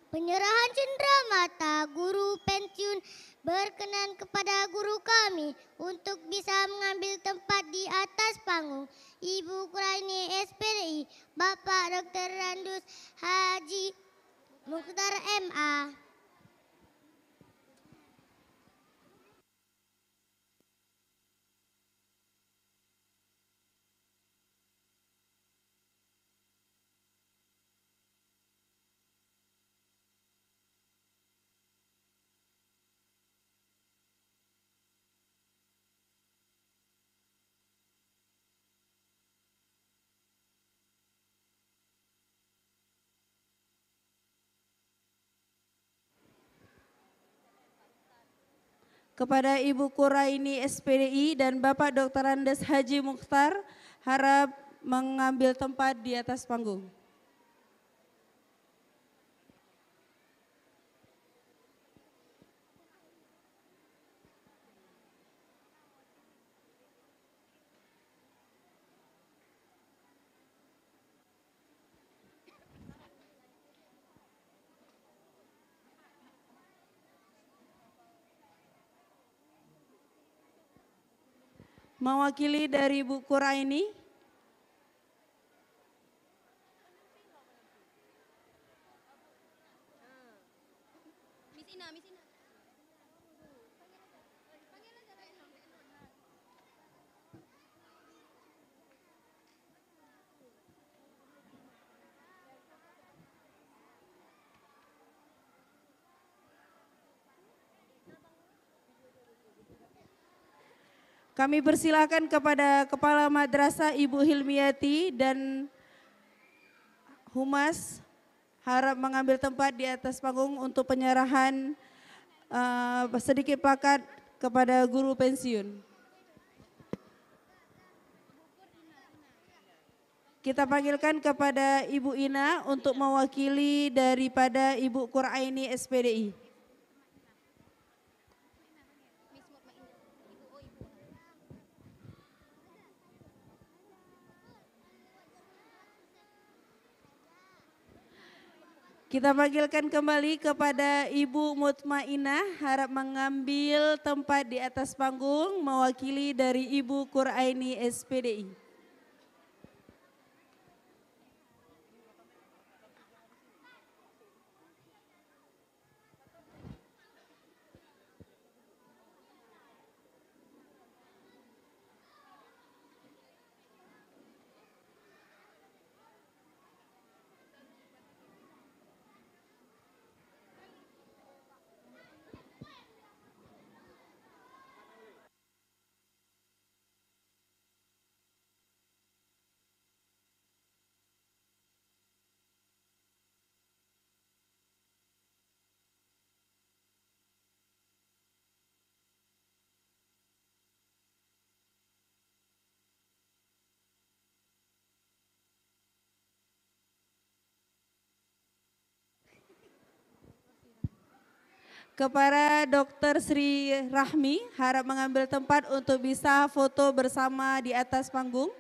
Penyerahan cenderamata guru pensiun berkenan kepada guru kami untuk bisa mengambil tempat di atas panggung. Ibu Quraini SPDI, Bapak Dr. Randus Haji Mukhtar MA. Kepada Ibu Quraini SPDI dan Bapak Dr. Andes Haji Mukhtar harap mengambil tempat di atas panggung. Mewakili dari Ibu Quraini, kami persilakan kepada Kepala Madrasah Ibu Hilmiati dan Humas harap mengambil tempat di atas panggung untuk penyerahan sedikit plakat kepada guru pensiun. Kita panggilkan kepada Ibu Ina untuk mewakili daripada Ibu Quraini SPDI. Kita panggilkan kembali kepada Ibu Mutmainah harap mengambil tempat di atas panggung mewakili dari Ibu Quraini SPDI. Kepada Dr. Sri Rahmi harap mengambil tempat untuk bisa foto bersama di atas panggung.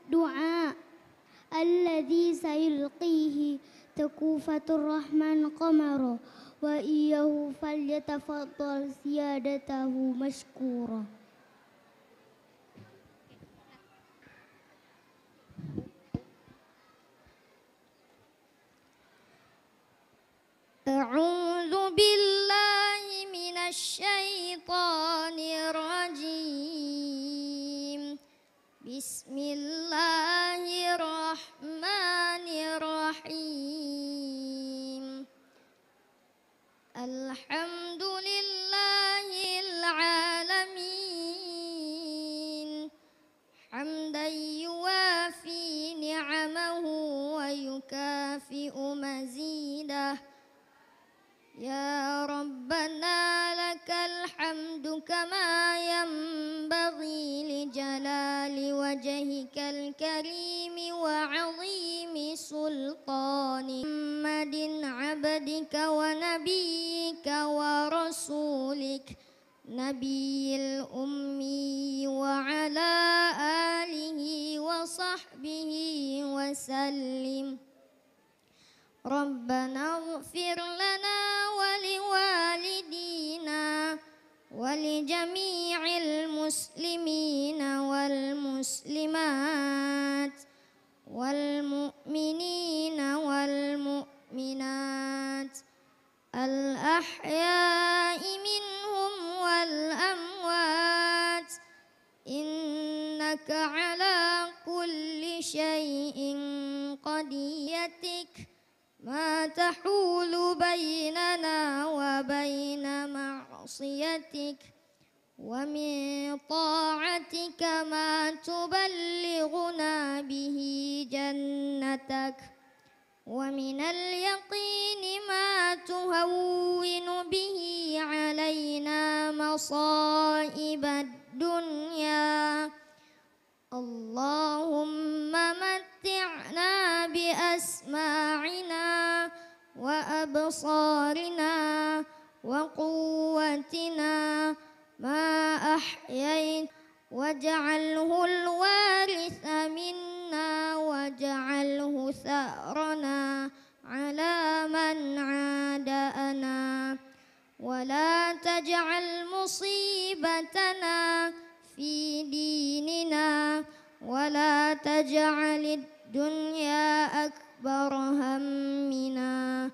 Doa alladzi sayulqihi takufatur rahman qamara wa iyyahu falyatafaddal siyadatahu mashkura. A'udzu billahi minasy syaithanir rajim. Bismillahirrahmanirrahim. الحمد لله العالمين حمدا يوافي نعمه ويكافئ مزيده يا ربنا لك الحمد كما ينبغي لجلال وجهك الكريم وعظيم سلطانك محمد عبدك ونبيك ورسولك نبي الأمي وعلى آله وصحبه وسلم ربنا اغفر لنا ولوالدينا ولجميع المسلمين والمسلمات والمؤمنين والمؤمنات الأحياء منهم والأموات إنك على كل شيء قدير ما تحول بيننا وبين معصيتك ومن طاعتك ما تبلغنا به جنتك ومن اليقين ما تهون به علينا مصائب الدنيا اللهم متعنا بأسماعنا وأبصارنا وقوتنا ما أحييت واجعله الوارث منا واجعله ثأرنا على من عادانا ولا تجعل مصيبتنا في ديننا ولا تجعل الدنيا أكبر همنا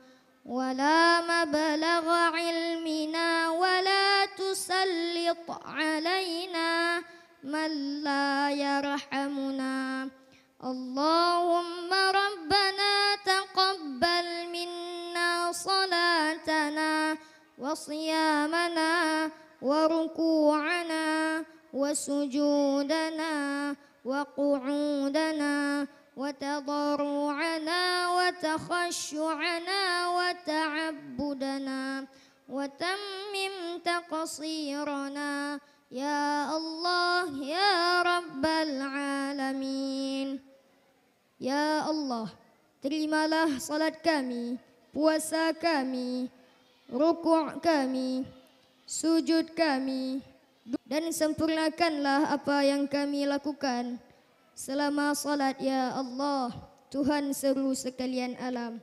ولا مبلغ علمنا ولا تسلط علينا من لا يرحمنا اللهم ربنا تقبل منا صلاتنا وصيامنا وركوعنا وسجودنا وقعودنا وتضرعنا وتخشعنا وتعبدنا وتمم تقصيرنا يا الله يا رب العالمين. Ya Allah, terimalah salat kami, puasa kami, rukuk kami, sujud kami, dan sempurnakanlah apa yang kami lakukan selama salat ya Allah, Tuhan seru sekalian alam.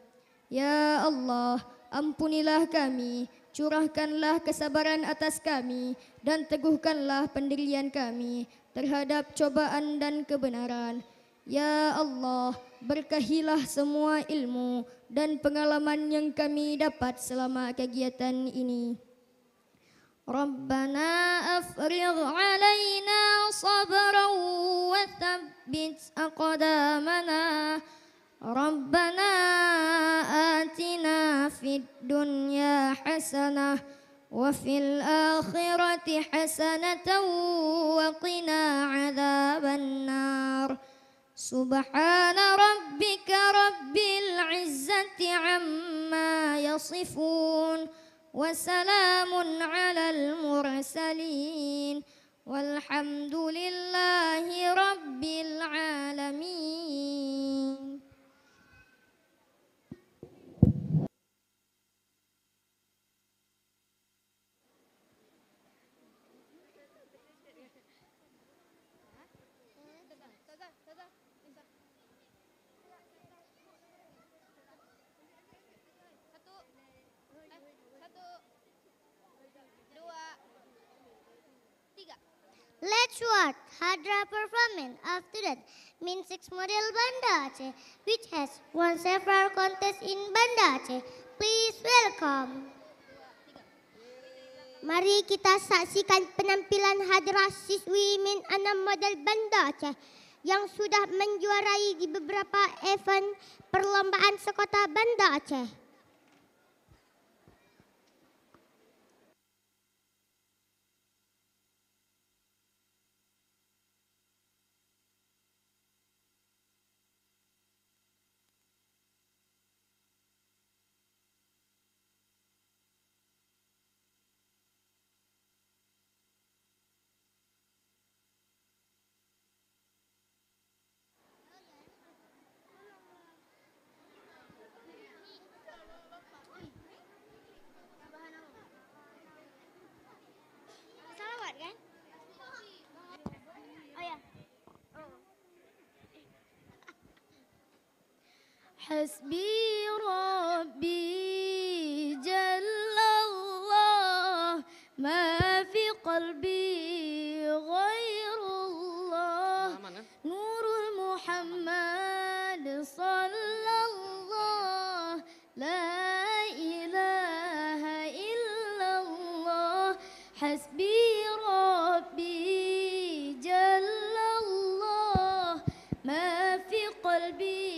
Ya Allah, ampunilah kami, curahkanlah kesabaran atas kami dan teguhkanlah pendirian kami terhadap cobaan dan kebenaran. Ya Allah, berkahilah semua ilmu dan pengalaman yang kami dapat selama kegiatan ini. Rabbana afrigh alaina sabran wa thabbit aqdamana. Rabbana atina fid dunya hasanah wa fil akhirati hasanatan wa qina adzaban nar. Subhana rabbika rabbil izzati amma yasifun wa salamun alal mursalin walhamdulillahi rabbil alamin. Let's watch Hadra performance. After that, Min 6 model Banda Aceh, which has won several contests in Banda Aceh. Please welcome. Mari kita saksikan penampilan Hadra siswi Min 6 model Banda Aceh yang sudah menjuarai di beberapa event perlombaan sekota Banda Aceh. حسبي ربي جل الله ما في قلبي غير الله نور محمد صلى الله لا إله إلا الله حسبي ربي جل الله ما في قلبي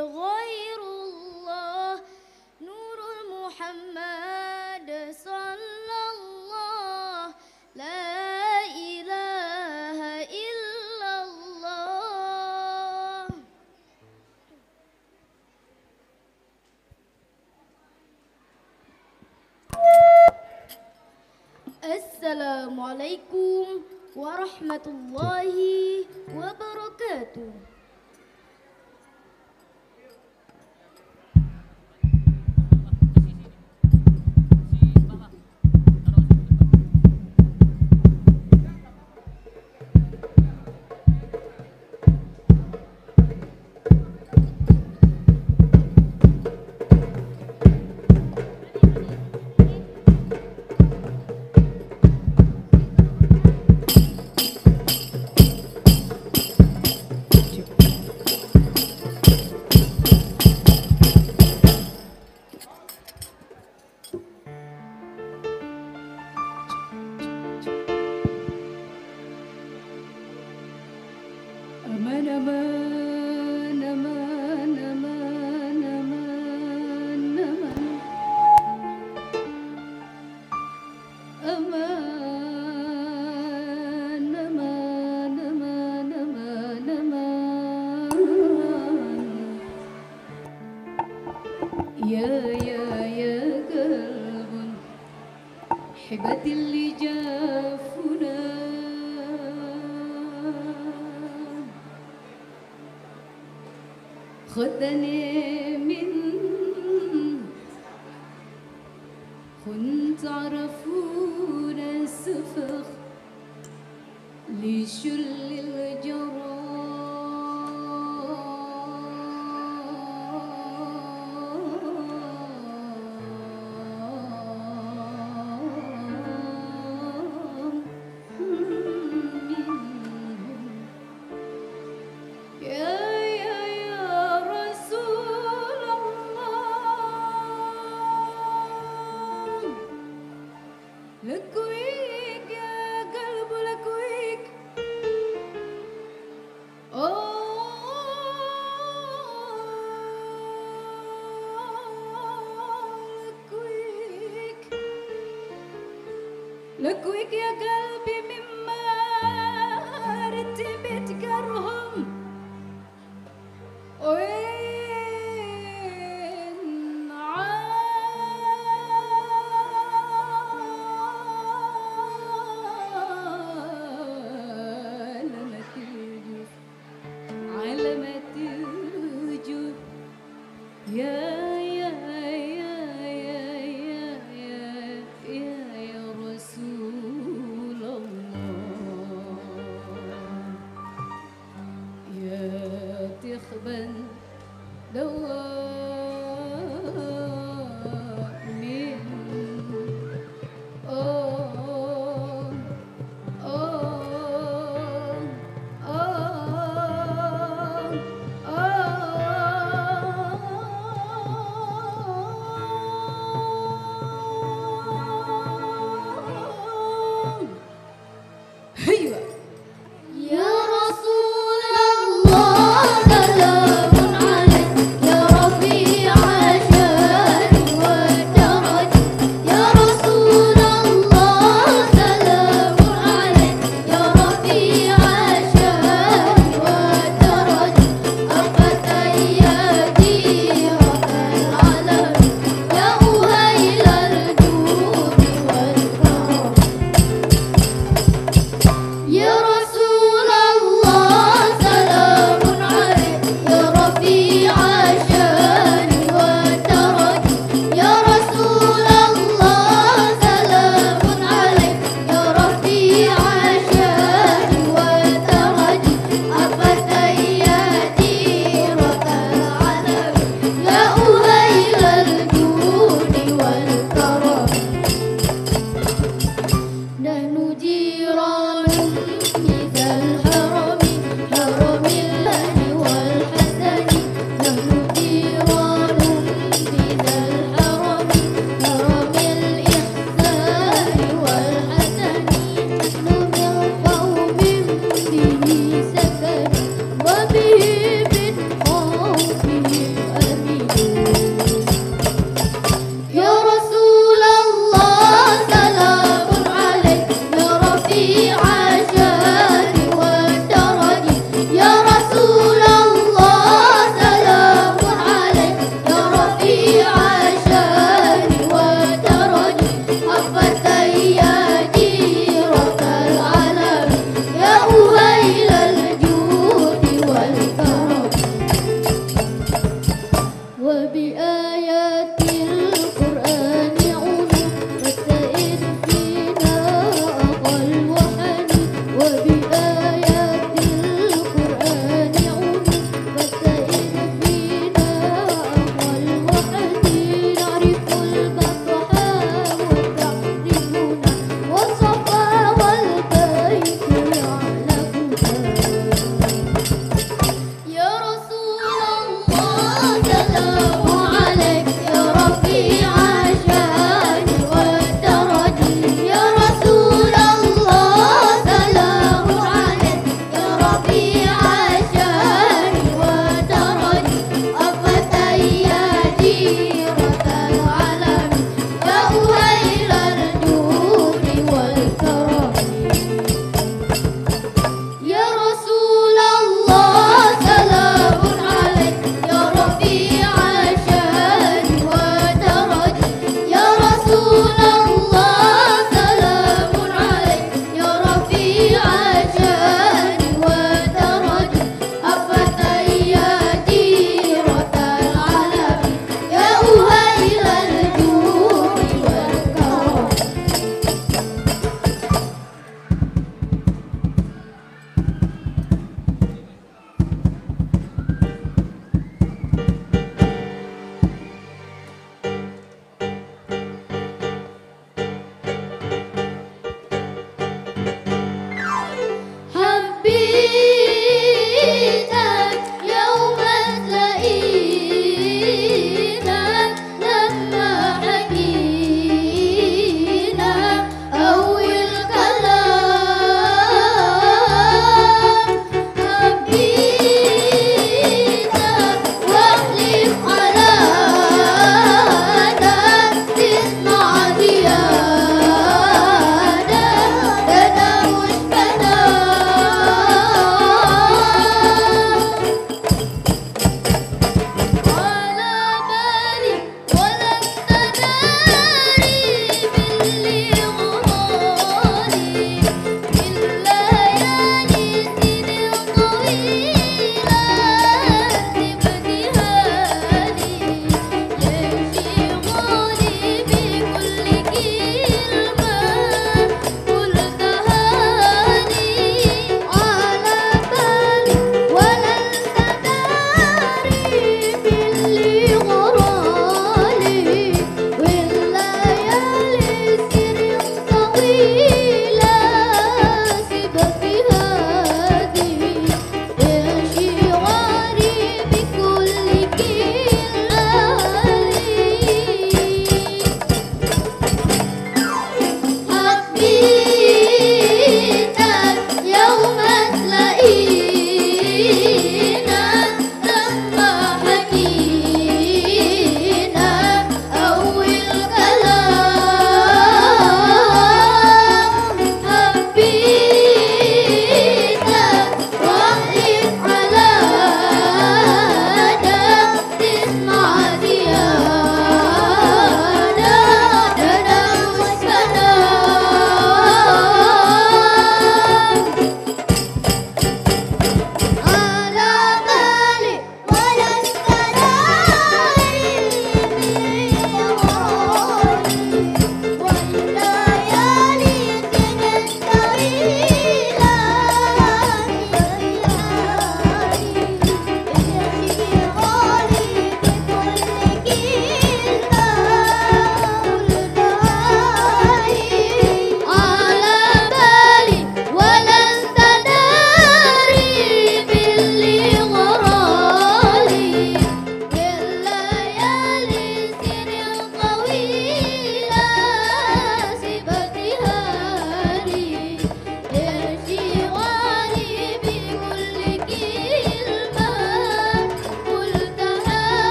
غير الله نور محمد صلى الله لا إله إلا الله. السلام عليكم ورحمة الله وبركاته. Aman, aman, aman, aman, aman, aman. Aman, aman, aman, aman, aman. Ya قلب حبت اللي جافنا خدني من كنت تعرفون السفخ لشل الجرى لكويك يا قلب لكويك لكويك لكويك يا قلبي مما رتبت كرهم يا رسول الله يا تخبن دواء من أيوة يا رسول الله سلام عليك يا رب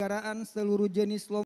penyelenggaraan seluruh jenis lomba